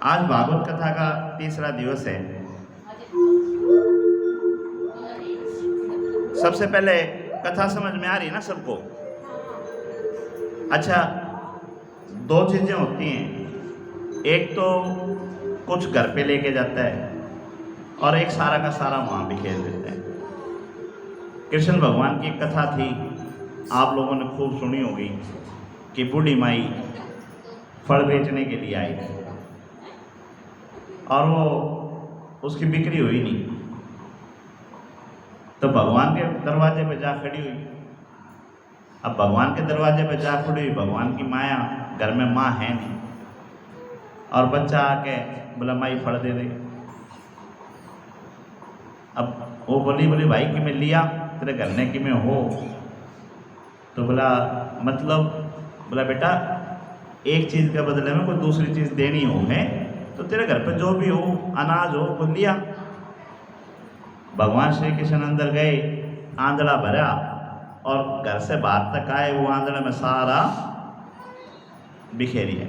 आज भागवत कथा का तीसरा दिवस है। सबसे पहले कथा समझ में आ रही ना सबको? अच्छा, दो चीजें होती हैं, एक तो कुछ घर पे लेके जाता है और एक सारा का सारा वहां बिखेर देता है। कृष्ण भगवान की एक कथा थी, आप लोगों ने खूब सुनी होगी कि बूढ़ी माई फल बेचने के लिए आई थी और वो उसकी बिक्री हुई नहीं, तो भगवान के दरवाजे पे जा खड़ी हुई। अब भगवान के दरवाजे पे जा खड़ी हुई, भगवान की माया, घर में माँ है नहीं, और बच्चा आके बोला माई फल दे दे। अब वो बोली भाई कि मैं लिया तेरे घर ने कि मैं हो, तो बोला बोला बेटा एक चीज़ के बदले में कोई दूसरी चीज़ देनी हो है तो तेरे घर पे जो भी हो, अनाज हो, वो लिया। भगवान श्री कृष्ण अंदर गए, आंधड़ा भरा और घर से बाहर तक आए, वो आंधड़े में सारा बिखेरी है,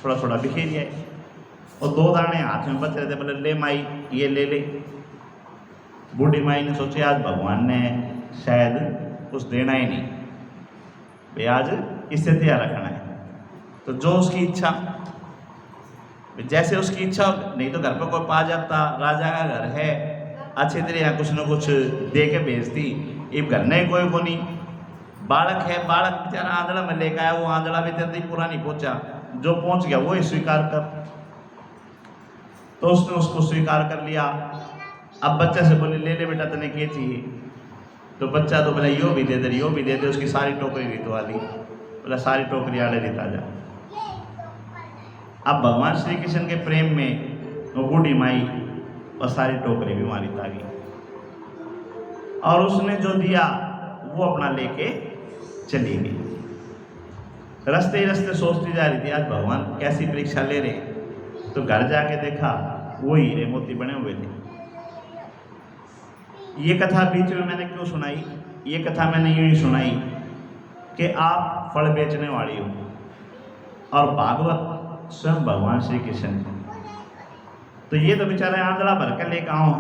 थोड़ा थोड़ा बिखेरी है, और दो दाने हाथ में बच रहे थे। बोले ले माई ये ले ले। बूढ़ी माई ने सोचे आज भगवान ने शायद कुछ देना ही नहीं, भाई आज इससे तैयार रखना है, तो जो उसकी इच्छा, जैसे उसकी इच्छा, नहीं तो घर पर कोई पा जाता, राजा का घर है, अच्छी तरह यहाँ कुछ न कुछ दे के भेजती। ये घर नहीं कोई को नहीं, बालक है, बालक बेचारा आंधड़ा में लेकर आया, वो आंधड़ा भी तेरे पूरा नहीं पहुंचा, जो पहुंच गया वो ही स्वीकार कर। तो उसने उसको स्वीकार कर लिया। अब बच्चे से बोले ले ले बेटा तने क्या चाहिए, तो बच्चा तो बोला यो भी दे दे, यो भी दे दे, उसकी सारी टोकरी रीतवा ली। बोला सारी टोकरी आड़े रीता जा। अब भगवान श्री कृष्ण के प्रेम में वो बूढ़ी माई और सारी टोकरी भी मारी तागी, और उसने जो दिया वो अपना लेके चली गई। रास्ते ही रास्ते सोचती जा रही थी आज भगवान कैसी परीक्षा ले रहे, तो घर जाके देखा वो हीरे मोती बने हुए थे। ये कथा बीच में मैंने क्यों सुनाई? ये कथा मैंने यूं ही सुनाई कि आप फल बेचने वाली हो और भागवत स्वयं भगवान श्री कृष्ण, तो ये तो बेचारे आंधड़ा भर के लेकर आओ,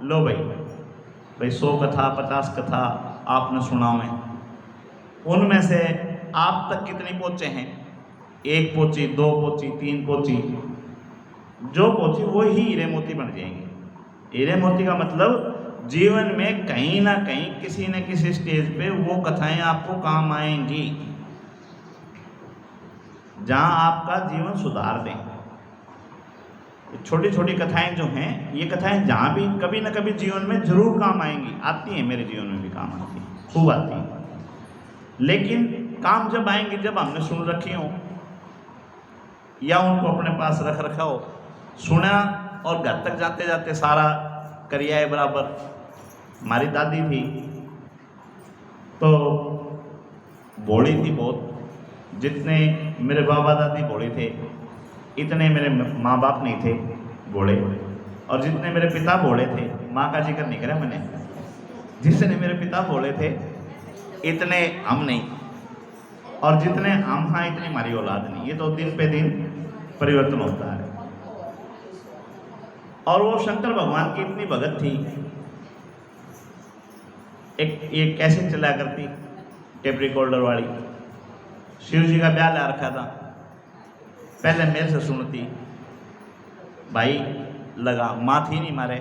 लो भाई 100 कथा 50 कथा आपने सुना में, उनमें से आप तक कितनी पहुँचे हैं? 1 पोची, 2 पोची, 3 पोची, जो पोची वो ही हीरे मोती बन जाएंगे। हीरे मोती का मतलब जीवन में कहीं ना कहीं किसी न किसी स्टेज पे वो कथाएं आपको काम आएंगी, जहां आपका जीवन सुधार दें। छोटी छोटी कथाएं जो हैं, ये कथाएं जहां भी कभी ना कभी जीवन में जरूर काम आएंगी, आती हैं, मेरे जीवन में भी काम आती हैं, खूब आती हैं। लेकिन काम जब आएंगे जब हमने सुन रखी हो या उनको अपने पास रख रखा हो, सुना और घर तक जाते जाते सारा करिया है बराबर। हमारी दादी थी तो भोली थी बहुत, जितने मेरे बाबा दादी भोले थे इतने मेरे माँ बाप नहीं थे भोले, और जितने मेरे पिता भोले थे, माँ का जिक्र नहीं करा मैंने, जितने मेरे पिता भोले थे इतने हम नहीं, और जितने हम हाँ इतनी हमारी औलाद नहीं। ये तो दिन पे दिन परिवर्तन होता है। और वो शंकर भगवान की इतनी भगत थी, एक कैसेट चला करती टेप रिकॉर्डर वाली, शिव जी का ब्याह ला रखा था, पहले मेरे से सुनती, भाई लगा, माँ थी नहीं मारे,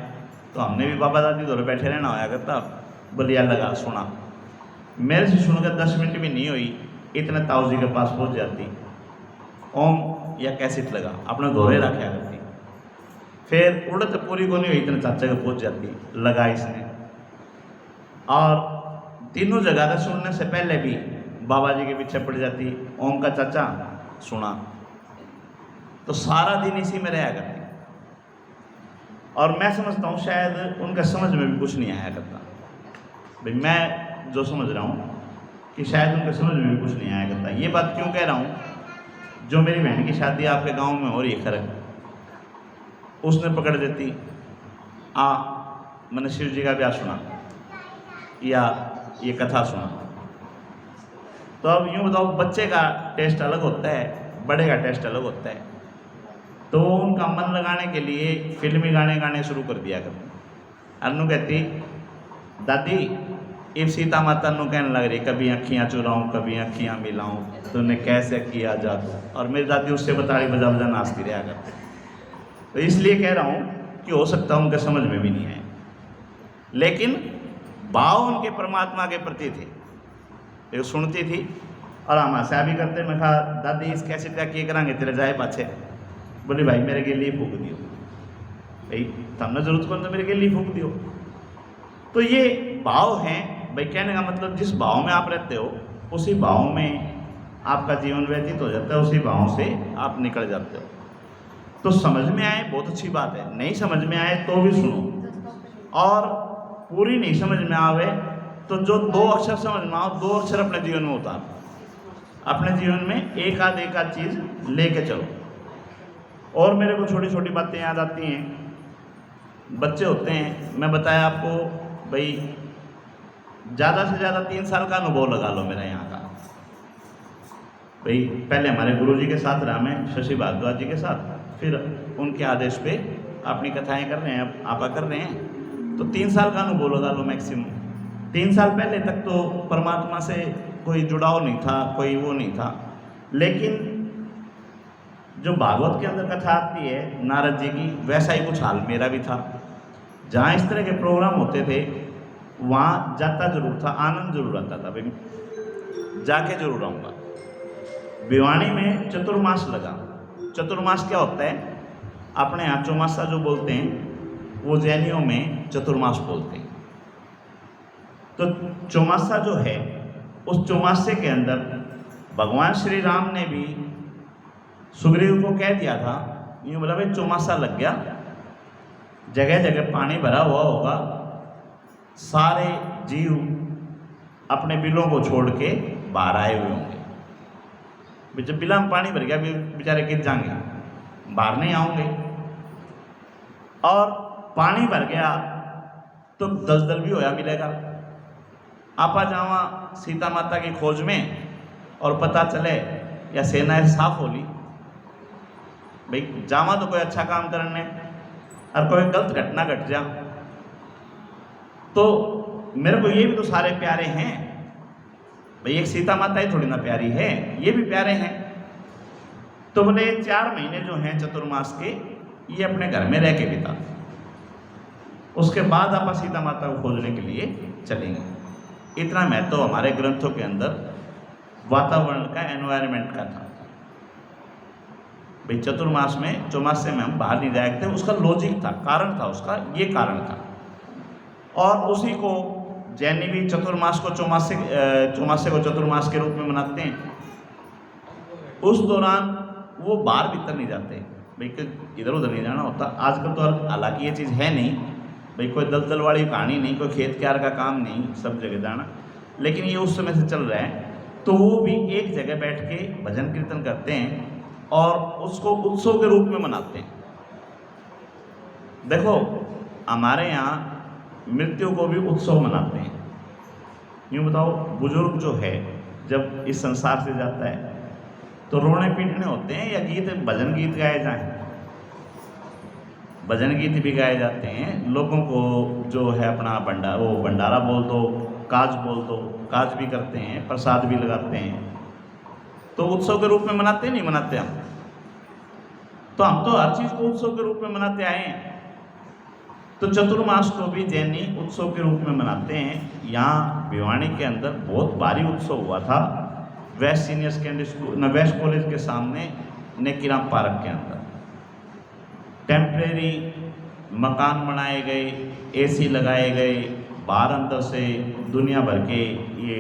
तो हमने भी बाबा दादी दौरे बैठे रहना होया करता, बोलिया लगा सुना, मेरे से सुनकर 10 मिनट भी नहीं हुई, इतने ताऊ जी के पास पहुँच जाती, ओम या कैसेट लगा, अपने दौरे रखा करती, फिर उड़त पूरी को नहीं हुई, इतने चाचा के पहुँच जाती, लगा इसने। और तीनों जगह से सुनने से पहले भी बाबा जी के पीछे पड़ जाती, ओम का चाचा सुना, तो सारा दिन इसी में रहा करती। और मैं समझता हूँ शायद उनका समझ में भी कुछ नहीं आया करता, भाई मैं जो समझ रहा हूँ कि शायद उनके समझ में भी कुछ नहीं आया करता। ये बात क्यों कह रहा हूँ? जो मेरी बहन की शादी आपके गांव में हो रही है खरक, उसने पकड़ देती, मैंने शिव जी का ब्याह सुना या ये कथा सुना, तो अब यूँ बताओ, बच्चे का टेस्ट अलग होता है, बड़े का टेस्ट अलग होता है। तो उनका मन लगाने के लिए फिल्मी गाने गाने शुरू कर दिया करते। अनु कहती दादी इब सीता माता नु कहने लग रही कभी अखियाँ चुराऊँ कभी अखियाँ मिलाऊँ तूने कैसे किया जादू, और मेरी दादी उससे बताड़ी बजा बजा नाचती रहा करती। तो इसलिए कह रहा हूँ कि हो सकता है उनके समझ में भी नहीं आए, लेकिन भाव उनके परमात्मा के प्रति थे। ये सुनती थी और हम हंसा भी करते। मैं कहा दादी इस कैसे क्या किए करांगे तेरे जाए पाछे। बोली भाई मेरे के लिए फूक दियो, भाई तमने जरूरत कौन तो मेरे के लिए फूक दियो। तो ये भाव हैं भाई, कहने का मतलब जिस भाव में आप रहते हो उसी भाव में आपका जीवन व्यतीत हो जाता है, उसी भाव से आप निकल जाते हो। तो समझ में आए बहुत अच्छी बात है, नहीं समझ में आए तो भी सुनो, और पूरी नहीं समझ में आवे तो जो 2 अक्षर समझ में आओ 2 अक्षर अपने जीवन में उतारो, अपने जीवन में एक आध चीज़ लेके चलो। और मेरे को छोटी छोटी बातें याद आती हैं। बच्चे होते हैं, मैं बताया आपको भाई ज़्यादा से ज़्यादा 3 साल का अनुभव लगा लो मेरा यहाँ का। भाई पहले हमारे गुरुजी के साथ रहा मैं, शशि भारद्वाज जी के साथ, फिर उनके आदेश पे अपनी कथाएं कर रहे हैं, आपा कर रहे हैं। तो 3 साल का अनुभव लगा लो मैक्सिमम। 3 साल पहले तक तो परमात्मा से कोई जुड़ाव नहीं था, कोई वो नहीं था, लेकिन जो भागवत के अंदर कथा आती है नारद जी की, वैसा ही कुछ हाल मेरा भी था। जहाँ इस तरह के प्रोग्राम होते थे वहाँ जाता जरूर था, आनंद जरूर आता था, भाई जाके जरूर आऊँगा। भिवानी में चतुर्मास लगा। चतुर्मास क्या होता है? अपने यहाँ चौमासा जो बोलते हैं वो जैनियों में चतुर्मास बोलते हैं। तो चौमासा जो है उस चौमासे के अंदर भगवान श्री राम ने भी सुग्रीव को कह दिया था, यूँ बोला भाई चौमासा लग गया, जगह जगह पानी भरा हुआ होगा, सारे जीव अपने बिलों को छोड़ के बाहर आए हुए होंगे। जब बिला में पानी भर गया बेचारे गिर जाएंगे, बाहर नहीं आएंगे। और पानी भर गया तो दलदल भी होया मिलेगा। आपा जावा सीता माता की खोज में और पता चले या सेना साफ होली, भाई जावा तो कोई अच्छा काम करने और कोई गलत घटना घट जा, तो मेरे को ये भी तो सारे प्यारे हैं भाई, एक सीता माता ही थोड़ी ना प्यारी है, ये भी प्यारे हैं। तो बोले 4 महीने जो हैं चतुर्मास के ये अपने घर में रह के बिता, उसके बाद आप सीता माता को खोजने के लिए चलेंगे। इतना महत्व तो हमारे ग्रंथों के अंदर वातावरण का, एनवायरनमेंट का था भाई। चतुर्मास में चौमासे में हम बाहर नहीं जाए थे, उसका लॉजिक था, कारण था उसका, ये कारण था। और उसी को जैनी भी चतुर्मास को चौमासे को चतुर्मास के रूप में मनाते हैं। उस दौरान वो बाहर भीतर नहीं जाते भाई, इधर उधर नहीं जाना होता। आजकल तो हालांकि ये चीज़ है नहीं भाई, कोई दलदल वाली कहानी नहीं, कोई खेत क्यार का काम नहीं, सब जगह जाना, लेकिन ये उस समय से चल रहा है। तो वो भी एक जगह बैठ के भजन कीर्तन करते हैं और उसको उत्सव के रूप में मनाते हैं। देखो हमारे यहाँ मृत्यु को भी उत्सव मनाते हैं। यूँ बताओ, बुजुर्ग जो है जब इस संसार से जाता है तो रोने पीटने होते हैं या गीत, भजन गीत गाए जाएं? भजन गीत भी गाए जाते हैं। लोगों को जो है अपना भंडारा बोल दो, काज बोल दो, काज भी करते हैं, प्रसाद भी लगाते हैं। तो उत्सव के रूप में मनाते नहीं मनाते हम? तो हम तो हर चीज़ को उत्सव के रूप में मनाते आए हैं। तो चतुर्मास को भी जैनी उत्सव के रूप में मनाते हैं। यहाँ भिवानी के अंदर बहुत भारी उत्सव हुआ था, west senior secondary school, west college के सामने नेकीराम पार्क के अंदर। टेम्परेरी मकान बनाए गए, एसी लगाए गए, बाहर अंदर से दुनिया भर के ये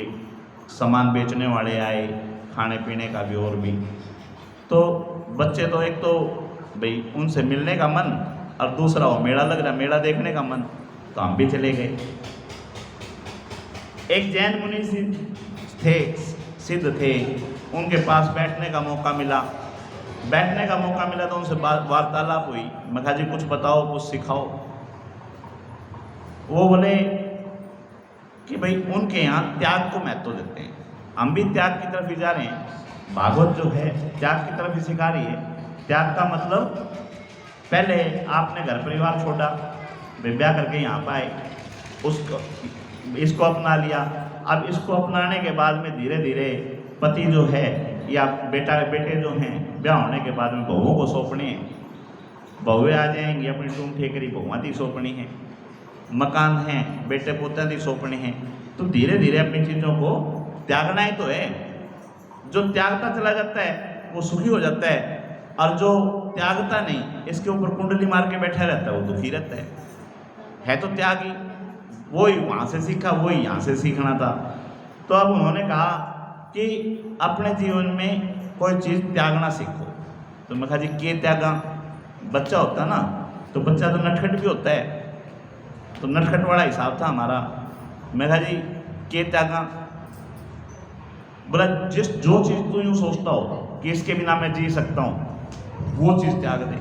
सामान बेचने वाले आए, खाने पीने का भी और भी। तो बच्चे तो एक तो भाई उनसे मिलने का मन, और दूसरा वो मेला लग रहा, मेला देखने का मन, तो हम भी चले गए। एक जैन मुनि थे, सिद्ध थे, उनके पास बैठने का मौका मिला। तो उनसे वार्तालाप हुई। मैं कहा जी कुछ बताओ, कुछ सिखाओ। वो बोले कि भाई उनके यहाँ त्याग को महत्व देते हैं, हम भी त्याग की तरफ ही जा रहे हैं। भागवत जो है त्याग की तरफ ही सिखा रही है। त्याग का मतलब पहले आपने घर परिवार छोड़ा, ब्याह करके यहाँ पर आए, उसको इसको अपना लिया। अब इसको अपनाने के बाद में धीरे धीरे पति जो है या बेटे जो हैं, ब्याह होने के बाद में बहुओं को सौंपने हैं, बहुएं आ जाएंगी, अपनी टूम ठेकरी बहुआं की सौंपनी है, मकान हैं बेटे पोते की सौंपनी है। तो धीरे धीरे अपनी चीज़ों को त्यागना ही तो है। जो त्यागता चला जाता है वो सुखी हो जाता है, और जो त्यागता नहीं, इसके ऊपर कुंडली मार के बैठा रहता है, वो दुखी रहता है तो त्यागी। वही वहाँ से सीखा, वही यहाँ से सीखना था। तो अब उन्होंने कहा कि अपने जीवन में कोई चीज़ त्यागना सीखो। तो मैं कहा जी के त्यागा? बच्चा होता ना, तो बच्चा तो नटखट भी होता है, तो नटखट वाला हिसाब था हमारा। मैं कहा जी के त्यागा? बोला जो चीज़ तू यूँ सोचता हो कि इसके बिना मैं जी सकता हूँ, वो चीज़ त्याग दे।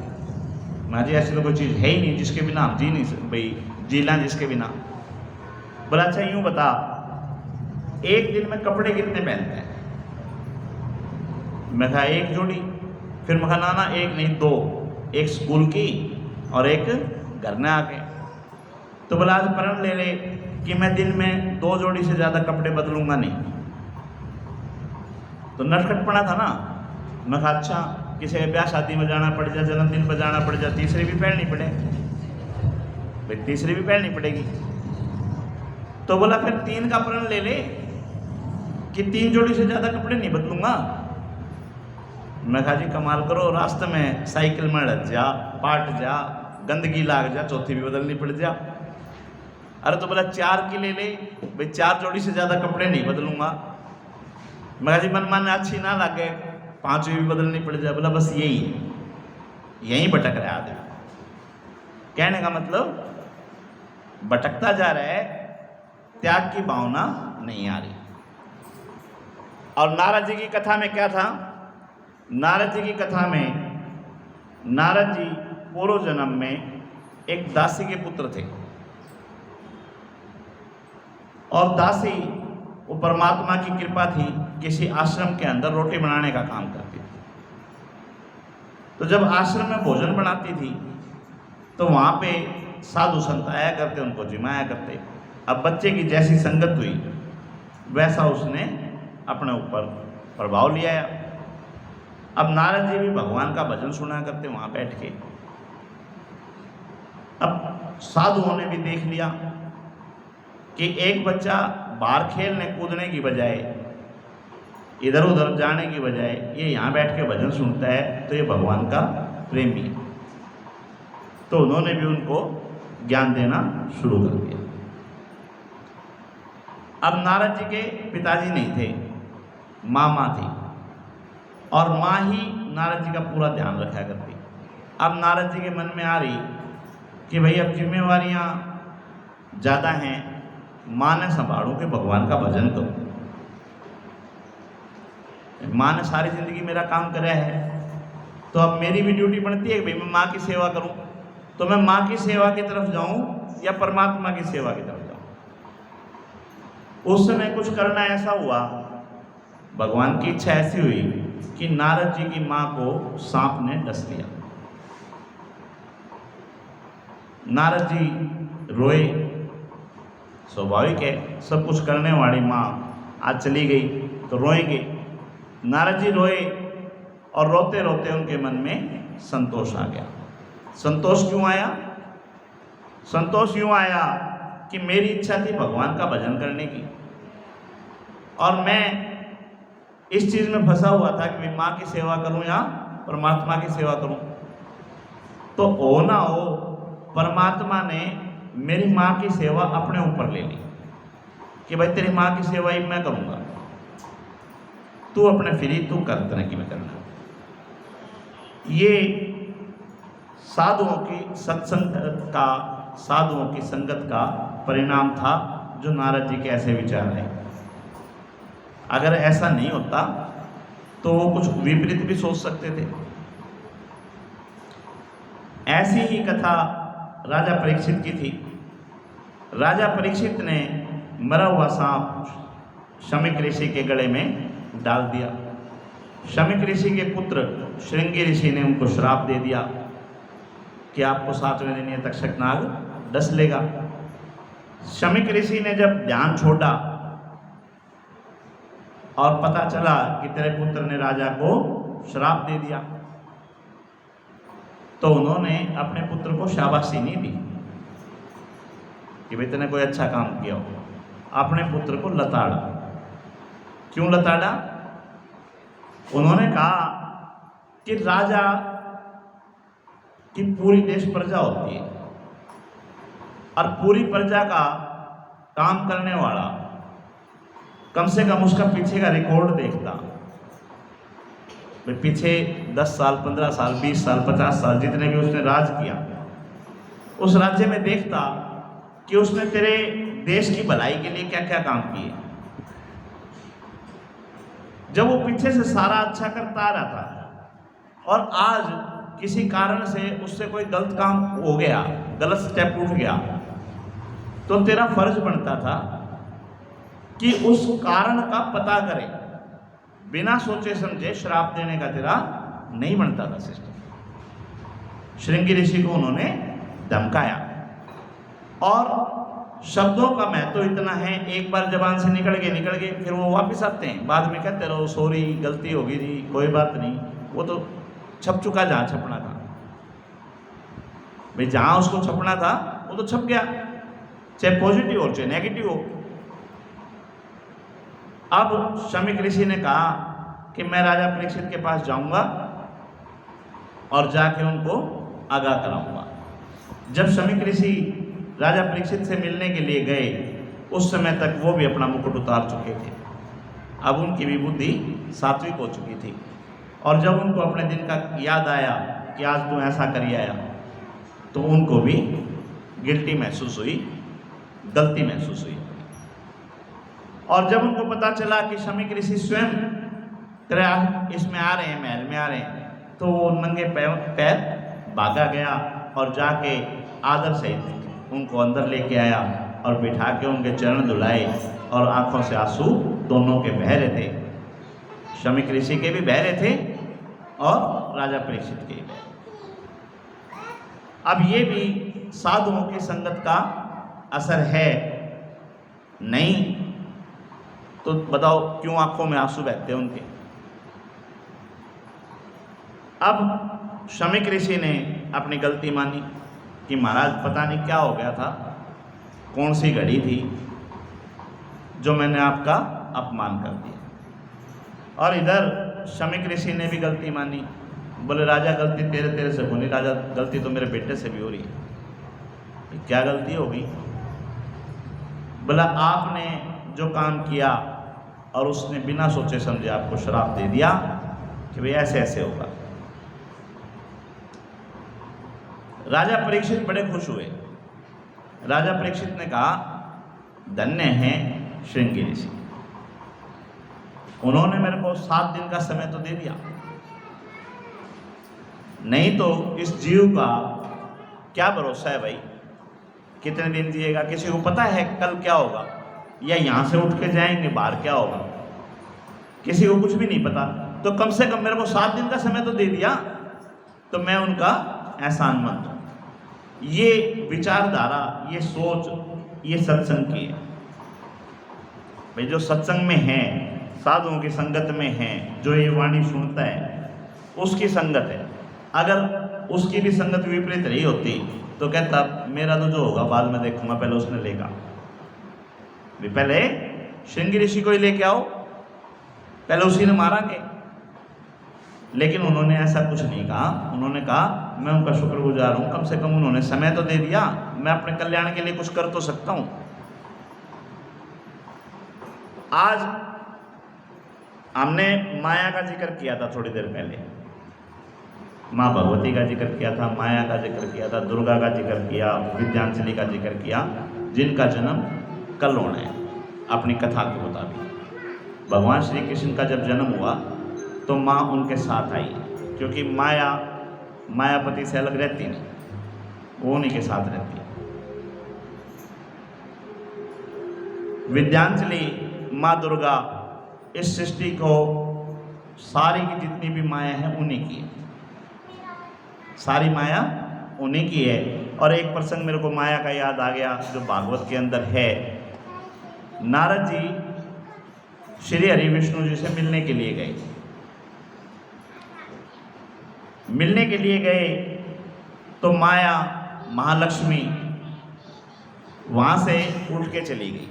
मैं जी ऐसी तो कोई चीज़ है ही नहीं जिसके बिना हम जी नहीं सकते, भाई जी लें जिसके बिना। बोला अच्छा यूँ बता, एक दिन में कपड़े कितने पहनते हैं? मैं कहा एक जोड़ी। फिर मैं कहा ना एक नहीं, दो, एक स्कूल की और एक घर में आके। तो बोला आज प्रण ले ले कि मैं दिन में 2 जोड़ी से ज़्यादा कपड़े बदलूंगा नहीं। तो नटखटपना था ना। मैं कहा अच्छा, किसी के ब्याह शादी में जाना पड़ जाए, जन्मदिन पर जाना पड़ जाए, तीसरी भी पहननी पड़े, भाई तीसरी भी पहननी पड़ेगी। तो बोला फिर 3 का प्रण ले ले कि 3 जोड़ी से ज़्यादा कपड़े नहीं बदलूंगा। मैं कहा जी कमाल करो, रास्ते में साइकिल में लग जा, पाट जा, गंदगी लाग जा, चौथी भी बदलनी पड़ जा। अरे तो बोला 4 की ले ले, भाई 4 जोड़ी से ज़्यादा कपड़े नहीं बदलूंगा। मैं कहा जी मन माने अच्छी ना लगे, 5वीं भी बदलनी पड़ जाए। बोला बस यही है, यहीं भटक रहा है आदमी। कहने का मतलब भटकता जा रहा है, त्याग की भावना नहीं आ रही। और नारद जी की कथा में क्या था? नारद जी की कथा में नारद जी पूर्व जन्म में एक दासी के पुत्र थे, और दासी वो परमात्मा की कृपा थी, किसी आश्रम के अंदर रोटी बनाने का काम करती थी। तो जब आश्रम में भोजन बनाती थी तो वहाँ पे साधु संत आया करते, उनको जिमाया करते। अब बच्चे की जैसी संगत हुई वैसा उसने अपने ऊपर प्रभाव लिया। अब नारद जी भी भगवान का भजन सुना करते वहाँ बैठ के। अब साधुओं ने भी देख लिया कि एक बच्चा बाहर खेलने कूदने की बजाय, इधर उधर जाने की बजाय ये यहाँ बैठ के भजन सुनता है, तो ये भगवान का प्रेमी है। तो उन्होंने भी उनको ज्ञान देना शुरू कर दिया। अब नारद जी के पिताजी नहीं थे, माँ थी, और माँ ही नारद जी का पूरा ध्यान रखा करती। अब नारद जी के मन में आ रही कि भाई अब जिम्मेवारियाँ ज़्यादा हैं, माँ ने संभालूं कि भगवान का भजन करूं। माँ ने सारी ज़िंदगी मेरा काम करा है, तो अब मेरी भी ड्यूटी बनती है कि भाई मैं माँ की सेवा करूं। तो मैं माँ की सेवा की तरफ जाऊं या परमात्मा की सेवा की तरफ जाऊं? उस समय कुछ करना ऐसा हुआ, भगवान की इच्छा ऐसी हुई कि नारद जी की माँ को सांप ने डस लिया। नारद जी रोए, स्वाभाविक है, सब कुछ करने वाली माँ आज चली गई तो रोएंगे। नारद जी रोए, और रोते रोते उनके मन में संतोष आ गया। संतोष क्यों आया? संतोष यूँ आया कि मेरी इच्छा थी भगवान का भजन करने की, और मैं इस चीज़ में फंसा हुआ था कि मैं माँ की सेवा करूं या परमात्मा की सेवा करूं। तो हो ना हो, परमात्मा ने मेरी माँ की सेवा अपने ऊपर ले ली कि भाई तेरी माँ की सेवा ही मैं करूँगा, तू अपने फ्री तू कर तरह की मैं करना। ये साधुओं की सत्संग का, साधुओं की संगत का परिणाम था जो नारद जी के ऐसे विचार हैं। अगर ऐसा नहीं होता तो वो कुछ विपरीत भी सोच सकते थे। ऐसी ही कथा राजा परीक्षित की थी। राजा परीक्षित ने मरा हुआ सांप शमीक ऋषि के गले में डाल दिया। शमीक ऋषि के पुत्र श्रृंगी ऋषि ने उनको श्राप दे दिया कि आपको 7वें दिन ये तक्षक नाग डस लेगा। शमीक ऋषि ने जब ध्यान छोड़ा और पता चला कि तेरे पुत्र ने राजा को श्राप दे दिया, तो उन्होंने अपने पुत्र को शाबाशी नहीं दी कि भाई तूने कोई अच्छा काम किया हो। अपने पुत्र को लताड़ा। क्यों लताड़ा? उन्होंने कहा कि राजा की पूरी देश प्रजा होती है और पूरी प्रजा का काम करने वाला कम से कम उसका पीछे का रिकॉर्ड देखता। भाई पीछे 10 साल, 15 साल, 20 साल, 50 साल जितने भी उसने राज किया, उस राज्य में देखता कि उसने तेरे देश की भलाई के लिए क्या क्या काम किए। जब वो पीछे से सारा अच्छा करता आ रहा था और आज किसी कारण से उससे कोई गलत काम हो गया, गलत स्टेप उठ गया, तो तेरा फर्ज बनता था कि उस कारण का पता करे। बिना सोचे समझे श्राप देने का तेरा नहीं बनता था सिस्टम। श्रृंगी ऋषि को उन्होंने धमकाया और शब्दों का महत्व इतना है, एक बार जबान से निकल गए फिर वो वापस आते हैं। बाद में कहते रहो सॉरी, गलती होगी जी, कोई बात नहीं, वो तो छप चुका जहाँ छपना था। भाई जहाँ उसको छपना था वो तो छप गया, चाहे पॉजिटिव हो चाहे नेगेटिव हो। अब शमीक ऋषि ने कहा कि मैं राजा परीक्षित के पास जाऊंगा और जाके उनको आगाह कराऊंगा। जब शमीक ऋषि राजा परीक्षित से मिलने के लिए गए, उस समय तक वो भी अपना मुकुट उतार चुके थे। अब उनकी भी बुद्धि सात्विक हो चुकी थी और जब उनको अपने दिन का याद आया कि आज तू ऐसा कर आया, तो उनको भी गिल्टी महसूस हुई, गलती महसूस हुई। और जब उनको पता चला कि शमीक ऋषि स्वयं तेरे इसमें आ रहे हैं, महल में आ रहे हैं, तो वो नंगे पैर भागा गया और जाके आदर सहित उनको अंदर लेके आया और बिठा के उनके चरण धुलाए और आंखों से आंसू दोनों के बह रहे थे। शमीक ऋषि के भी बह रहे थे और राजा परीक्षित के भी बह रहे। अब ये भी साधुओं की संगत का असर है नहीं तो बताओ क्यों आंखों में आंसू बहते हैं उनके। अब शमीक ऋषि ने अपनी गलती मानी कि महाराज पता नहीं क्या हो गया था, कौन सी घड़ी थी जो मैंने आपका अपमान कर दिया। और इधर शमीक ऋषि ने भी गलती मानी, बोले राजा गलती तेरे से होनी, राजा गलती तो मेरे बेटे से भी हो रही है। क्या गलती होगी? बोला आपने जो काम किया और उसने बिना सोचे समझे आपको श्राप दे दिया कि भाई ऐसे ऐसे होगा। राजा परीक्षित बड़े खुश हुए। राजा परीक्षित ने कहा धन्य है श्रृंगी ऋषि, उन्होंने मेरे को 7 दिन का समय तो दे दिया, नहीं तो इस जीव का क्या भरोसा है भाई, कितने दिन जिएगा, किसी को पता है कल क्या होगा, या यहाँ से उठ के जाएंगे बाहर क्या होगा, किसी को कुछ भी नहीं पता। तो कम से कम मेरे को 7 दिन का समय तो दे दिया, तो मैं उनका एहसानमंद हूँ। ये विचारधारा, ये सोच, ये सत्संग की है भाई। जो सत्संग में है, साधुओं की संगत में है, जो ये वाणी सुनता है, उसकी संगत है। अगर उसकी भी संगत विपरीत रही होती तो कहता मेरा तो जो होगा बाद में देखूंगा, पहले उसने लेगा, पहले श्रृंगी ऋषि को ही लेके आओ, पहले उसी ने मारा के। लेकिन उन्होंने ऐसा कुछ नहीं कहा। उन्होंने कहा मैं उनका शुक्रगुजार हूँ, कम से कम उन्होंने समय तो दे दिया, मैं अपने कल्याण के लिए कुछ कर तो सकता हूँ। आज हमने माया का जिक्र किया था थोड़ी देर पहले, माँ भगवती का जिक्र किया था, माया का जिक्र किया था, दुर्गा का जिक्र किया, विद्यांजलि का जिक्र किया, जिनका जन्म कल होना है अपनी कथा के मुताबिक। भगवान श्री कृष्ण का जब जन्म हुआ तो माँ उनके साथ आई, क्योंकि माया मायापति से अलग रहती नहीं, वो उन्हीं के साथ रहती है। विद्यांजलि माँ दुर्गा इस सृष्टि को सारी की जितनी भी माया है उन्हीं की है, सारी माया उन्हीं की है। और एक प्रसंग मेरे को माया का याद आ गया जो भागवत के अंदर है। नारद जी श्री हरि विष्णु जी से मिलने के लिए गए। मिलने के लिए गए तो माया महालक्ष्मी वहां से उठ के चली गई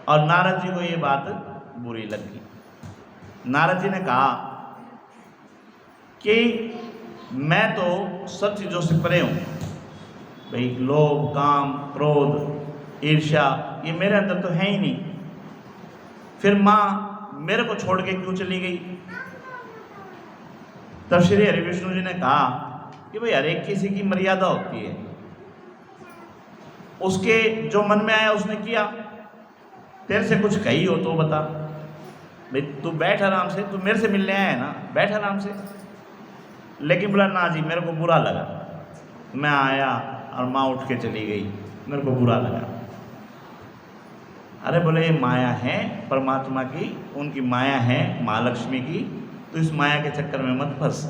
और नारद जी को ये बात बुरी लगी। नारद जी ने कहा कि मैं तो सब चीज़ों से परे हूँ, भाई लोभ काम क्रोध ईर्ष्या ये मेरे अंदर तो है ही नहीं, फिर माँ मेरे को छोड़ के क्यों चली गई। तब श्री हरि विष्णु जी ने कहा कि भाई हर एक किसी की मर्यादा होती है, उसके जो मन में आया उसने किया, तेरे से कुछ कही हो तो बता, भाई तू बैठ आराम से, तू मेरे से मिलने आया है ना, बैठ आराम से। लेकिन बोला ना जी मेरे को बुरा लगा, मैं आया और माँ उठ के चली गई, मेरे को बुरा लगा। अरे बोले ये माया है परमात्मा की, उनकी माया है महालक्ष्मी की, तो इस माया के चक्कर में मत फंस।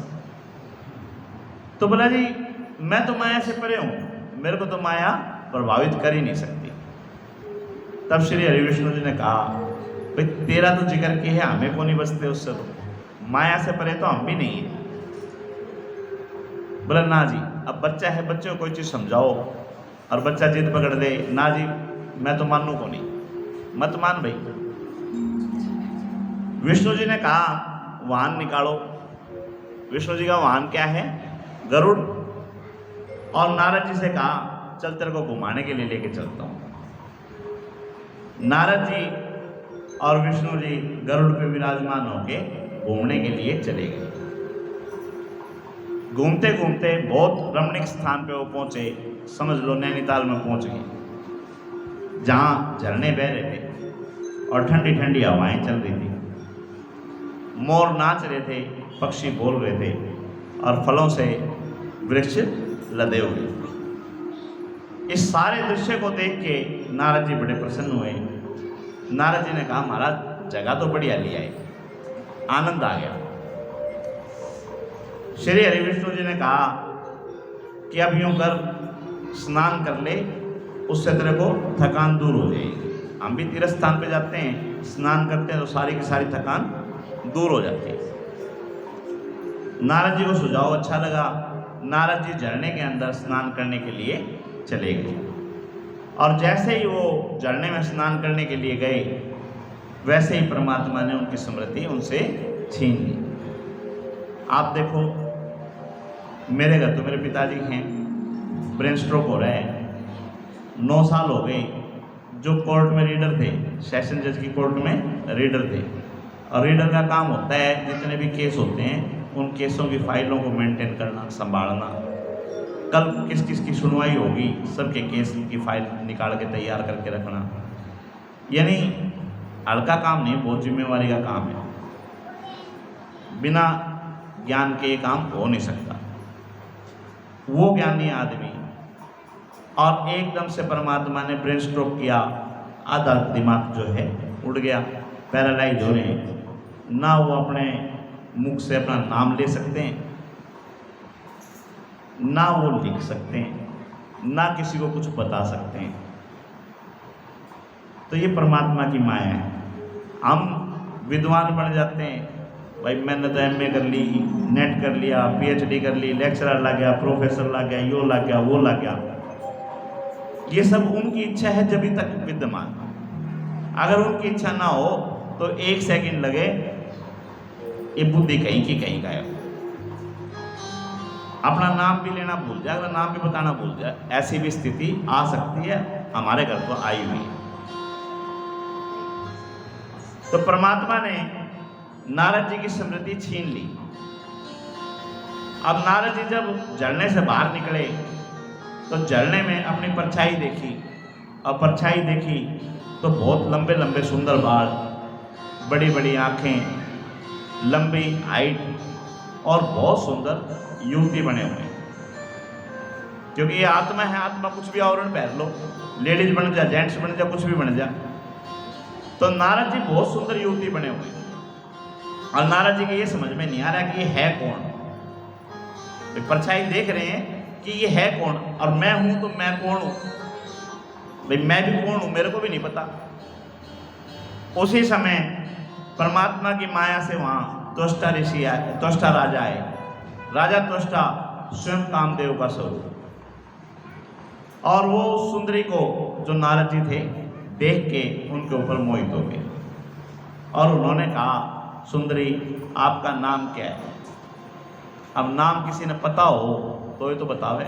तो बोला जी मैं तो माया से परे हूँ, मेरे को तो माया प्रभावित कर ही नहीं सकती। तब श्री हरि विष्णु जी ने कहा भाई तेरा तो जिक्र की है, हमें को नहीं बचते उससे, तो माया से परे तो हम भी नहीं है। बोला ना जी अब बच्चा है, बच्चे को कोई चीज़ समझाओ और बच्चा जिद पकड़ दे, ना जी मैं तो मानू को नहीं, मत मान भाई। विष्णु जी ने कहा वाहन निकालो। विष्णु जी का वाहन क्या है? गरुड़। और नारद जी से कहा चल तेरे को घुमाने के लिए लेके चलता हूँ। नारद जी और विष्णु जी गरुड़ पे विराजमान होके घूमने के लिए चले गए। घूमते घूमते बहुत रमणीक स्थान पे वो पहुंचे, समझ लो नैनीताल में पहुंच गए, जहाँ झरने बह रहे थे और ठंडी ठंडी हवाएं चल रही थी, मोर नाच रहे थे, पक्षी बोल रहे थे और फलों से वृक्ष लदे हुए। इस सारे दृश्य को देख के नारद जी बड़े प्रसन्न हुए। नारद जी ने कहा महाराज जगह तो बढ़िया लिया है, आनंद आ गया। श्री हरि विष्णु जी ने कहा कि अब यूं कर स्नान कर ले, उससे तेरे को थकान दूर हो जाएगी। हम भी तीर्थ स्थान पे जाते हैं, स्नान करते हैं तो सारी की सारी थकान दूर हो जाती है। नारद जी को सुझाव अच्छा लगा। नारद जी झरने के अंदर स्नान करने के लिए चले गए और जैसे ही वो झरने में स्नान करने के लिए गए वैसे ही परमात्मा ने उनकी स्मृति उनसे छीन ली। आप देखो मेरे घर तो मेरे पिताजी हैं, ब्रेन स्ट्रोक हो रहा है, 9 साल हो गए। जो कोर्ट में रीडर थे, सेशन जज की कोर्ट में रीडर थे, और रीडर का काम होता है जितने भी केस होते हैं उन केसों की फाइलों को मेंटेन करना, संभालना, कल किस किस की सुनवाई होगी सबके केस की फाइल निकाल के तैयार करके रखना। यानी हल्का काम नहीं, बहुत जिम्मेवारी का काम है। बिना ज्ञान के ये काम हो नहीं सकता। वो ज्ञानी आदमी, और एकदम से परमात्मा ने ब्रेन स्ट्रोक किया, आधा दिमाग जो है उड़ गया, पैरालाइज हो रहे हैं, ना वो अपने मुख से अपना नाम ले सकते हैं, ना वो लिख सकते हैं, ना किसी को कुछ बता सकते हैं। तो ये परमात्मा की माया है। हम विद्वान बन जाते हैं, भाई मैंने तो MA कर ली, नेट कर लिया, PhD कर ली, लेक्चरर लग गया, प्रोफेसर लग गया, यो लग गया, वो लग गया। ये सब उनकी इच्छा है जब तक विद्यमान। अगर उनकी इच्छा ना हो तो 1 सेकंड लगे ये बुद्धि कहीं की कहीं गायब, अपना नाम भी लेना भूल जाए, अगर नाम भी बताना भूल जाए, ऐसी भी स्थिति आ सकती है। हमारे घर तो आई हुई है। तो परमात्मा ने नारद जी की स्मृति छीन ली। अब नारद जी जब झरने से बाहर निकले तो झरने में अपनी परछाई देखी, और परछाई देखी तो बहुत लंबे लंबे सुंदर बाल, बड़ी बड़ी आँखें, लंबी हाइट और बहुत सुंदर युवती बने हुए। क्योंकि ये आत्मा है, आत्मा कुछ भी आवरण पहन लो, लेडीज बन जा, जेंट्स बन जा, कुछ भी बन जा। तो नारद जी बहुत सुंदर युवती बने हुए। और नारद जी को ये समझ में नहीं आ रहा कि ये है कौन। परछाई देख रहे हैं कि ये है कौन, और मैं हूं तो मैं कौन हूं भाई, मैं भी कौन हूं मेरे को भी नहीं पता। उसी समय परमात्मा की माया से वहां त्वष्टा ऋषि आए, त्वष्टा राजा आए। राजा त्वष्टा स्वयं कामदेव का स्वरूप, और वो सुंदरी को जो नारद जी थे देख के उनके ऊपर मोहित हो गए, और उन्होंने कहा सुंदरी आपका नाम क्या है। अब नाम किसी ने पता हो तो ये तो बतावे,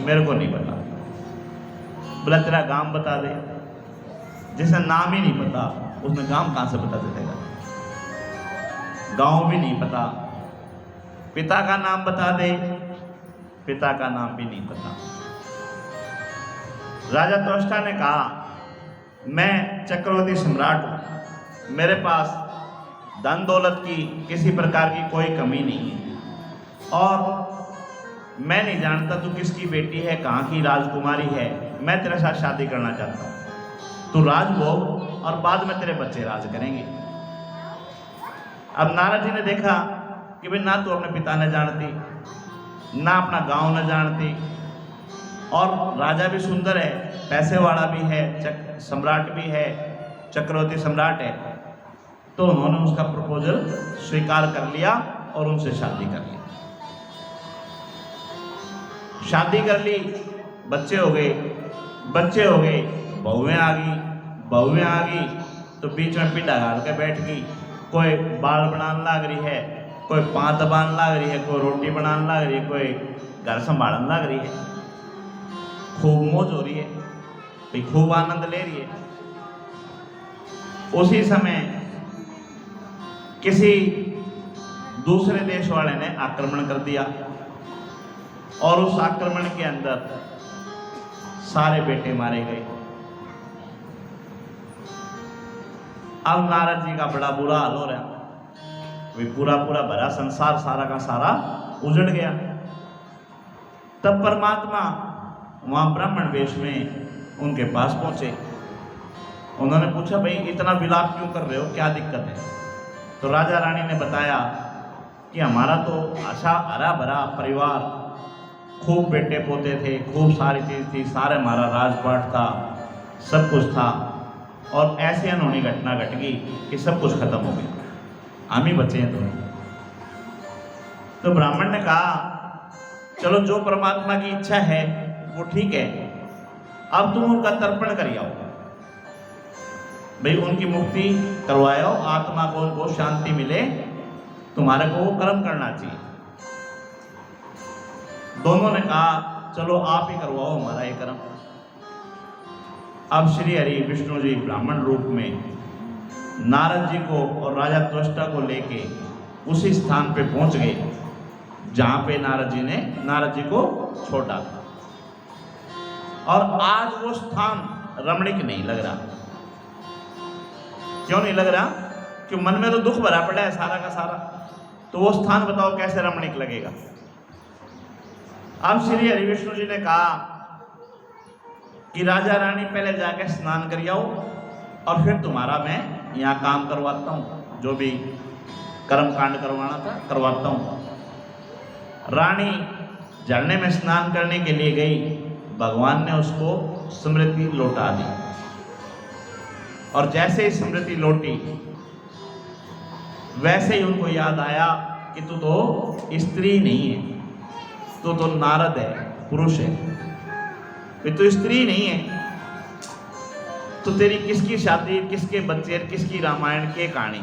मेरे को नहीं पता। बोला तेरा गांव बता दे। जिसे नाम ही नहीं पता उसने गांव कहां से पता चलेगा, गांव भी नहीं पता। पिता का नाम बता दे, पिता का नाम भी नहीं पता। राजा त्वष्टा ने कहा मैं चक्रवर्ती सम्राट हूं, मेरे पास धन दौलत की किसी प्रकार की कोई कमी नहीं है, और मैं नहीं जानता तू किसकी बेटी है, कहाँ की राजकुमारी है। मैं तेरे साथ शादी करना चाहता हूँ, तू राज भोग और बाद में तेरे बच्चे राज करेंगे। अब नारद जी ने देखा कि भाई ना तो अपने पिता ने जानती, ना अपना गांव न जानती, और राजा भी सुंदर है, पैसे वाला भी है, सम्राट भी है, चक्रवर्ती सम्राट है। तो उन्होंने उसका प्रपोजल स्वीकार कर लिया और उनसे शादी कर ली। शादी कर ली, बच्चे हो गए, बच्चे हो गए, बहुएं आ गई, बहुएं आ गई तो बीच में पिंडा गाल के बैठ गई। कोई बाल बनाने लग रही है, कोई पाँत बांध लग रही है, कोई रोटी बनाने लग रही है, कोई घर संभालने लग रही है। खूब मौज हो रही है भाई, खूब आनंद ले रही है। उसी समय किसी दूसरे देश वाले ने आक्रमण कर दिया, और उस आक्रमण के अंदर सारे बेटे मारे गए। अब नारद जी का बड़ा बुरा हाल हो रहा, वे पूरा पूरा भरा संसार सारा का सारा उजड़ गया। तब परमात्मा वहां ब्राह्मण वेश में उनके पास पहुंचे। उन्होंने पूछा भाई इतना विलाप क्यों कर रहे हो, क्या दिक्कत है। तो राजा रानी ने बताया कि हमारा तो अच्छा हरा भरा परिवार, खूब बेटे पोते थे, खूब सारी चीज़ थी, सारे हमारा राजपाट था, सब कुछ था, और ऐसे अनहोनी घटना घट गई कि सब कुछ खत्म हो गया, हम ही बचे हैं दोनों। तो ब्राह्मण ने कहा चलो जो परमात्मा की इच्छा है वो ठीक है, अब तुम उनका तर्पण कर आओ भाई, उनकी मुक्ति करवाओ, आत्मा को उनको शांति मिले, तुम्हारे को वो कर्म करना चाहिए। दोनों ने कहा चलो आप ही करवाओ हमारा ये कर्म। अब श्री हरि विष्णु जी ब्राह्मण रूप में नारद जी को और राजा त्वष्टा को लेके उसी स्थान पे पहुंच गए जहां पे नारद जी को छोड़ा था। और आज वो स्थान रमणीक नहीं लग रहा। क्यों नहीं लग रहा? कि मन में तो दुख भरा पड़ा है सारा का सारा, तो वो स्थान बताओ कैसे रमणीक लगेगा। अब श्री हरि विष्णु जी ने कहा कि राजा रानी पहले जाकर स्नान कर आओ, और फिर तुम्हारा मैं यहाँ काम करवाता हूँ, जो भी कर्म कांड करवाना था करवाता हूँ। रानी झरने में स्नान करने के लिए गई, भगवान ने उसको स्मृति लौटा दी, और जैसे ही स्मृति लौटी वैसे ही उनको याद आया कि तू तो स्त्री नहीं है, तू तो नारद है, पुरुष है, फिर तू स्त्री नहीं है, तो तेरी किसकी शादी, किसके बच्चे, किसकी रामायण की कहानी।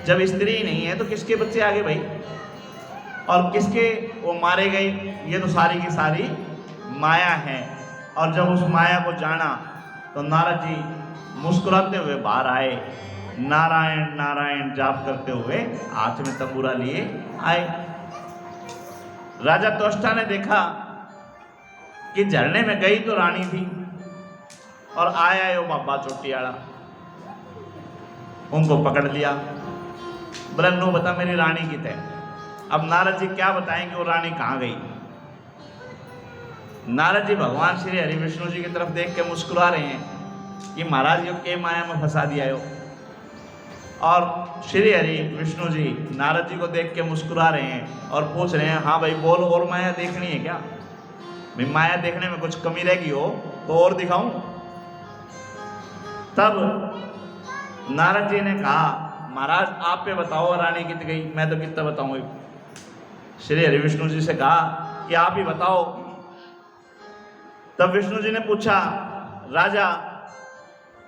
जब स्त्री नहीं है तो किसके बच्चे आगे भाई, और किसके वो मारे गए, ये तो सारी की सारी माया है। और जब उस माया को जाना तो नारद जी मुस्कुराते हुए बाहर आए, नारायण नारायण जाप करते हुए हाथ में तंबूरा लिए आए। राजा त्वष्टा ने देखा कि झरने में गई तो रानी थी, और आया वो बाबा चोटियाड़ा, उनको पकड़ लिया। बोला नो बता मेरी रानी की तय। अब नारद जी क्या बताएंगे वो रानी कहाँ गई। नारद जी भगवान श्री हरि विष्णु जी की तरफ देख के मुस्कुरा रहे हैं कि महाराज यो के माया में फंसा दिया हो। और श्री हरि विष्णु जी नारद जी को देख के मुस्कुरा रहे हैं और पूछ रहे हैं, हाँ भाई बोल, और माया देखनी है क्या? भाई माया देखने में कुछ कमी रहेगी हो तो और दिखाऊं? तब नारद जी ने कहा, महाराज आप पे बताओ रानी कित गई, मैं तो कितना बताऊं। श्री हरि विष्णु जी से कहा कि आप ही बताओ। तब विष्णु जी ने पूछा, राजा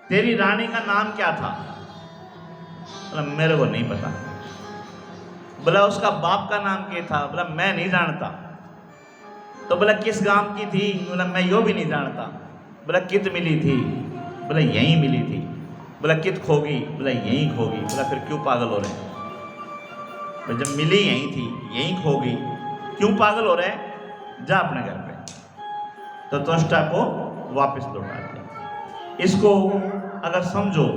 तेरी रानी का नाम क्या था? बोला मेरे को नहीं पता। बोला उसका बाप का नाम क्या था? बोला मैं नहीं जानता। तो बोला किस गांव की थी? बोला मैं यो भी नहीं जानता। बोला कित मिली थी? बोला यहीं मिली थी। बोला कित खोगी? बोला यहीं खोगी। बोला फिर क्यों पागल हो रहे हैं? बोला जब मिली यहीं थी, यहीं खोगी, क्यों पागल हो रहे हैं? जा अपने घर पे। तो त्वष्टा को वापस लौटा दिया। इसको अगर समझो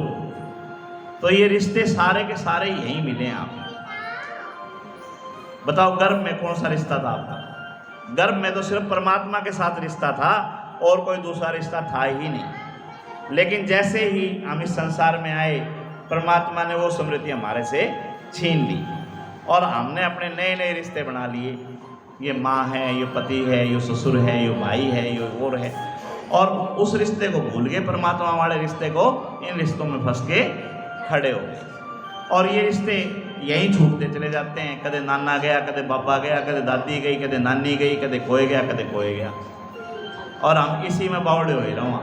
तो ये रिश्ते सारे के सारे यहीं मिले हैं आप। बताओ गर्भ में कौन सा रिश्ता था आपका? गर्भ में तो सिर्फ परमात्मा के साथ रिश्ता था और कोई दूसरा रिश्ता था ही नहीं। लेकिन जैसे ही हम इस संसार में आए, परमात्मा ने वो स्मृति हमारे से छीन ली और हमने अपने नए नए रिश्ते बना लिए। ये माँ है, ये पति है, ये ससुर है, ये भाई है, ये और है, और उस रिश्ते को भूल गए, परमात्मा वाले रिश्ते को। इन रिश्तों में फंस के खड़े हो गए और ये रिश्ते यहीं छूटते चले जाते हैं। कदे नाना गया, कदे बाबा गया, कदे दादी गई, कदे नानी गई, कदे कोई गया, कदे कोई गया, और हम इसी में बावड़े हुए रहो।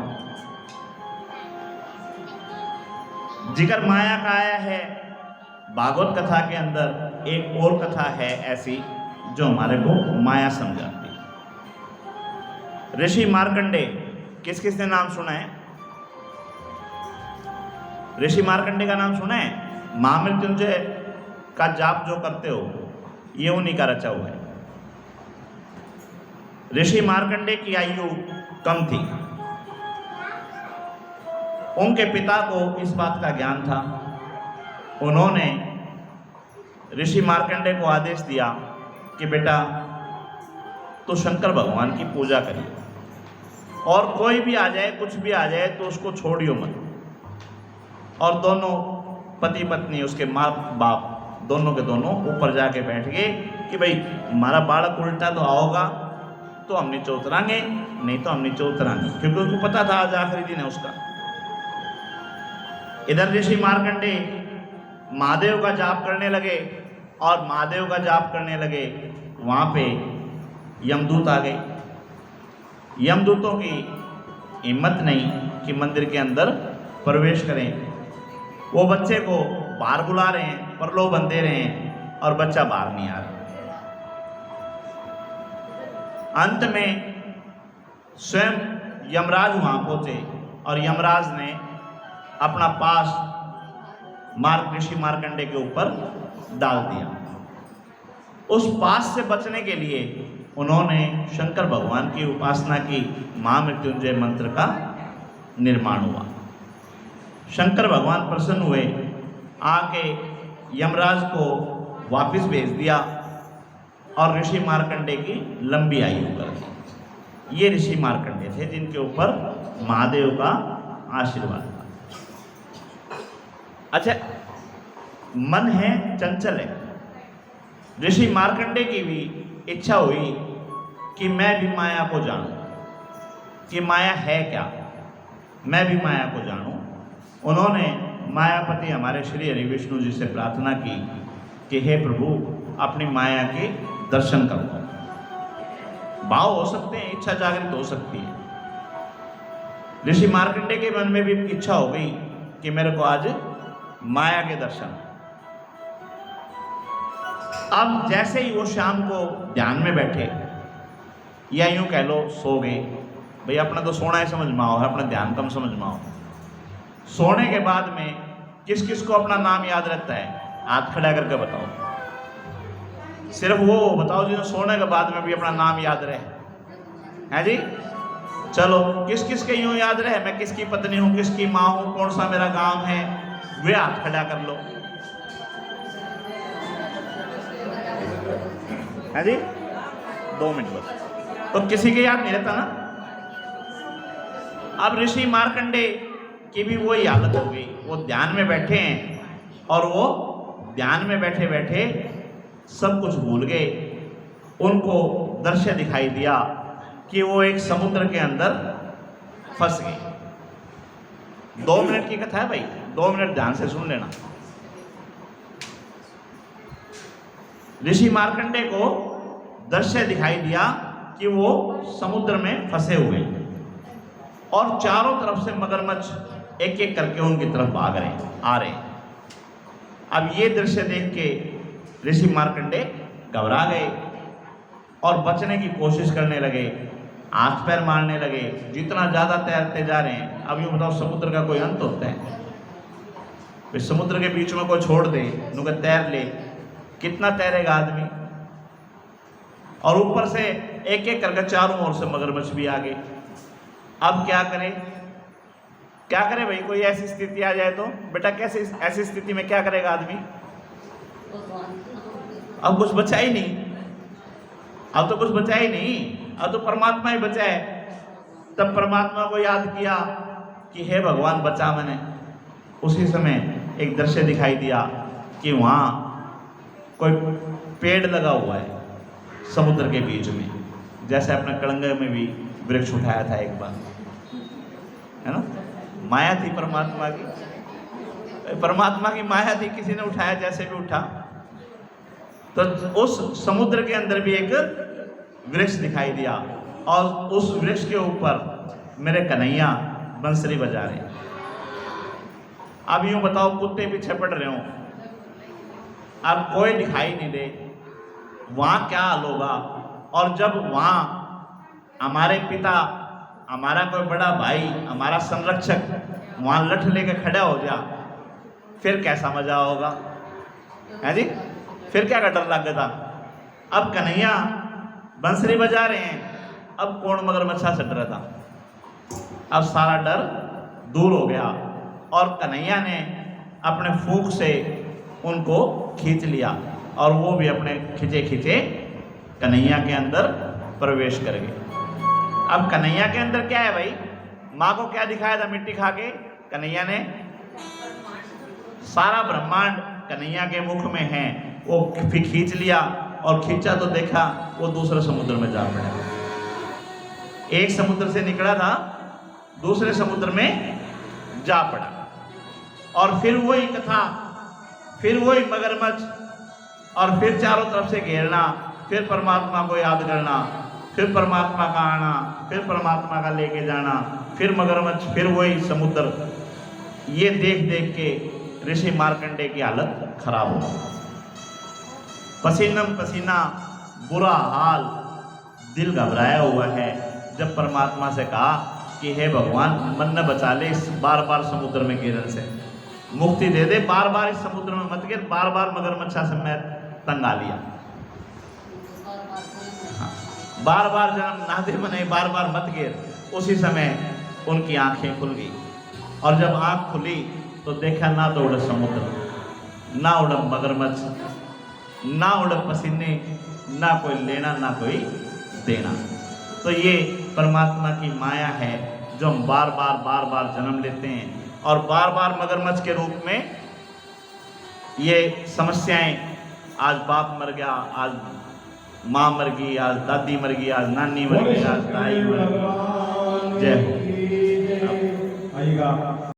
जिक्र माया का आया है भागवत कथा के अंदर। एक और कथा है ऐसी जो हमारे को माया समझाती है। ऋषि मार्कंडे, किस किस ने नाम सुना है? ऋषि मार्कंडे का नाम सुना है? महामृत्युंजय का जाप जो करते हो, ये उन्हीं का रचा हुआ है। ऋषि मार्कंडे की आयु कम थी। उनके पिता को इस बात का ज्ञान था। उन्होंने ऋषि मार्कंडे को आदेश दिया कि बेटा तो शंकर भगवान की पूजा करिए, और कोई भी आ जाए, कुछ भी आ जाए तो उसको छोड़ियो मत। और दोनों पति पत्नी, उसके माँ बाप, दोनों के दोनों ऊपर जाके बैठ गए कि भाई हमारा बालक उल्टा तो आओगा तो हम नीचे उतरांगे, नहीं तो हम नीचे उतरांगे, क्योंकि उनको पता था आज आखिरी दिन है उसका। इधर ऋषि मार्कंडे महादेव का जाप करने लगे, और महादेव का जाप करने लगे, वहाँ पे यमदूत आ गए। यमदूतों की हिम्मत नहीं कि मंदिर के अंदर प्रवेश करें। वो बच्चे को बाहर बुला रहे हैं, प्रलोभन दे रहे हैं, और बच्चा बाहर नहीं आ रहा। अंत में स्वयं यमराज वहाँ पहुँचे, और यमराज ने अपना पास ऋषि मार्कंडे के ऊपर डाल दिया। उस पास से बचने के लिए उन्होंने शंकर भगवान की उपासना की। महामृत्युंजय मंत्र का निर्माण हुआ। शंकर भगवान प्रसन्न हुए, आके यमराज को वापस भेज दिया और ऋषि मार्कंडे की लंबी आयु कर दी। ये ऋषि मार्कंडे थे जिनके ऊपर महादेव का आशीर्वाद था। अच्छा, मन है चंचल है। ऋषि मार्कंडे की भी इच्छा हुई कि मैं भी माया को जानूं, कि माया है क्या, मैं भी माया को जानूं। उन्होंने मायापति हमारे श्री हरि विष्णु जी से प्रार्थना की कि हे प्रभु, अपनी माया के दर्शन करो। भाव हो सकते हैं, इच्छा जागृत हो सकती है। ऋषि मार्कंडे के मन में भी इच्छा हो गई कि मेरे को आज माया के दर्शन। अब जैसे ही वो शाम को ध्यान में बैठे, या यूं कह लो सो गए, भाई अपना तो सोना है समझ में आओ, अपना ध्यान कम समझ में आओ। सोने के बाद में किस किस को अपना नाम याद रहता है? हाथ खड़ा करके बताओ। सिर्फ वो बताओ जिन्हें सोने के बाद में भी अपना नाम याद रहे, है जी? चलो, किस किस के यूं याद रहे, मैं किसकी पत्नी हूँ, किसकी माँ हूँ, कौन सा मेरा गांव है, वे हाथ खड़ा कर लो, है जी? 2 मिनट बस। तो किसी के याद नहीं रहता ना। अब ऋषि मार्कंडे की भी वही हालत हो गई। वो ध्यान में बैठे हैं और वो ध्यान में बैठे बैठे सब कुछ भूल गए। उनको दृश्य दिखाई दिया कि वो एक समुद्र के अंदर फंस गए। 2 मिनट की कथा है भाई, 2 मिनट ध्यान से सुन लेना। ऋषि मार्कंडे को दृश्य दिखाई दिया कि वो समुद्र में फंसे हुए हैं और चारों तरफ से मगरमच्छ एक एक करके उनकी तरफ भाग रहे हैं, आ रहे हैं। अब ये दृश्य देख के ऋषि मार्कंडे घबरा गए और बचने की कोशिश करने लगे, हाथ पैर मारने लगे। जितना ज़्यादा तैरते जा रहे हैं, अब यूँ बताओ समुद्र का कोई अंत होता है? फिर समुद्र के बीच में कोई छोड़ दे, नुका तैर ले, कितना तैरेगा आदमी? और ऊपर से एक एक करके चारों ओर से मगरमच्छ भी आ गए। अब क्या करें? क्या करे भाई? कोई ऐसी स्थिति आ जाए तो बेटा कैसे, ऐसी स्थिति में क्या करेगा आदमी? अब कुछ बचा ही नहीं, अब तो कुछ बचा ही नहीं, अब तो परमात्मा ही बचा है। तब परमात्मा को याद किया कि हे भगवान बचा मैंने। उसी समय एक दृश्य दिखाई दिया कि वहाँ कोई पेड़ लगा हुआ है समुद्र के बीच में, जैसे अपने कड़ंगे में भी वृक्ष उठाया था एक बार, है ना? माया थी परमात्मा की, परमात्मा की माया थी, किसी ने उठाया जैसे भी उठा। तो उस समुद्र के अंदर भी एक वृक्ष दिखाई दिया और उस वृक्ष के ऊपर मेरे कन्हैया बंसरी बजा रहे। अब यूं बताओ, कुत्ते पीछे पड़ रहे हो, अब कोई दिखाई नहीं दे, वहाँ क्या हाल होगा? और जब वहाँ हमारे पिता, हमारा कोई बड़ा भाई, हमारा संरक्षक वहाँ लठ लेके खड़ा हो जा, फिर कैसा मजा होगा? है जी? फिर क्या का डर लग गया था? अब कन्हैया बंसरी बजा रहे हैं, अब कौन मगरमच्छा से डरा था? अब सारा डर दूर हो गया और कन्हैया ने अपने फूंक से उनको खींच लिया और वो भी अपने खिंचे खिंचे कन्हैया के अंदर प्रवेश कर गए। अब कन्हैया के अंदर क्या है भाई? माँ को क्या दिखाया था मिट्टी खा के? कन्हैया ने सारा ब्रह्मांड कन्हैया के मुख में है, वो फिर खींच लिया और खींचा तो देखा वो दूसरे समुद्र में जा पड़ा। एक समुद्र से निकला था, दूसरे समुद्र में जा पड़ा। और फिर वही कथा, फिर वही मगरमच्छ और फिर चारों तरफ से घेरना, फिर परमात्मा को याद करना, फिर परमात्मा का आना, फिर परमात्मा का लेके जाना, फिर मगरमच्छ, फिर वही समुद्र। ये देख देख के ऋषि मार्कंडे की हालत खराब हो गई, पसीनम पसीना, बुरा हाल, दिल घबराया हुआ है। जब परमात्मा से कहा कि हे भगवान मन न बचा ले इस बार बार समुद्र में गिरने से, मुक्ति दे दे, बार बार इस समुद्र में मत गिर, बार बार मगरमच्छा से मैं तंग आ लिया, हाँ, बार बार जन्म ना दे बने, बार बार मत गिर। उसी समय उनकी आंखें खुल गई और जब आंख खुली तो देखा ना तो उड़े समुद्र, ना उड़े मगरमच्छ, ना उड़े पसीने, ना कोई लेना ना कोई देना। तो ये परमात्मा की माया है जो हम बार बार जन्म लेते हैं और बार बार मगरमच्छ के रूप में ये समस्याएं, आज बाप मर गया, आज माँ मर गई, आज दादी मर गई, आज नानी मर गई, आज दाई मर गई। जय हो।